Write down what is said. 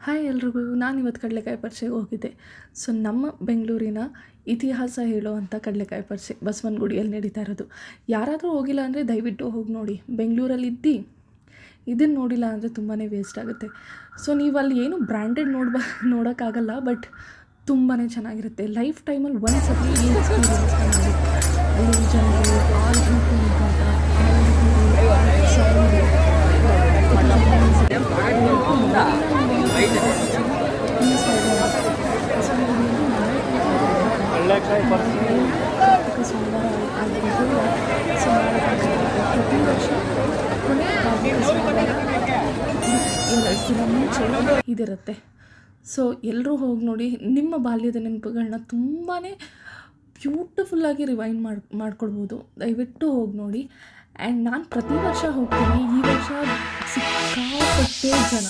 Hi ಎಲ್ರಿಗೂ, ನಾನಿವತ್ತು ಕಡಲೆಕಾಯಿ ಪರಿಷೆಗೆ ಹೋಗಿದ್ದೆ. ಸೊ ನಮ್ಮ ಬೆಂಗಳೂರಿನ ಇತಿಹಾಸ ಹೇಳುವಂಥ ಕಡಲೆಕಾಯಿ ಪರಿಷೆ ಬಸವನಗುಡಿಯಲ್ಲಿ ನಡೀತಾ ಇರೋದು. ಯಾರಾದರೂ ಹೋಗಿಲ್ಲ ಅಂದರೆ ದಯವಿಟ್ಟು ಹೋಗಿ ನೋಡಿ. ಬೆಂಗಳೂರಲ್ಲಿದ್ದು ಇದನ್ನು ನೋಡಿಲ್ಲ ಅಂದರೆ ತುಂಬಾ ವೇಸ್ಟ್ ಆಗುತ್ತೆ. ಸೊ ನೀವು ಅಲ್ಲಿ ಏನು ಬ್ರ್ಯಾಂಡೆಡ್ ನೋಡೋಕ್ಕಾಗಲ್ಲ, ಬಟ್ ತುಂಬಾ ಚೆನ್ನಾಗಿರುತ್ತೆ. ಲೈಫ್ ಟೈಮಲ್ಲಿ ಒಂದು ಸತಿ ಈ ಎಕ್ಸ್ಪೀರಿಯನ್ಸ್ ಮಾಡಿ. ಅಲ್ಲಿ ಜನರು ಇದಿರುತ್ತೆ. ಸೊ ಎಲ್ಲರೂ ಹೋಗಿ ನೋಡಿ. ನಿಮ್ಮ ಬಾಲ್ಯದ ನೆನಪುಗಳನ್ನ ತುಂಬಾ ಬ್ಯೂಟಿಫುಲ್ಲಾಗಿ ರಿವೈಂಡ್ ಮಾಡ್ಕೊಳ್ಬೋದು. ದಯವಿಟ್ಟು ಹೋಗಿ ನೋಡಿ. ಆ್ಯಂಡ್ ನಾನು ಪ್ರತಿ ವರ್ಷ ಹೋಗ್ತೀನಿ. ಈ ವರ್ಷ ಸಿಕ್ಕಾಪಟ್ಟೆ ಜನ.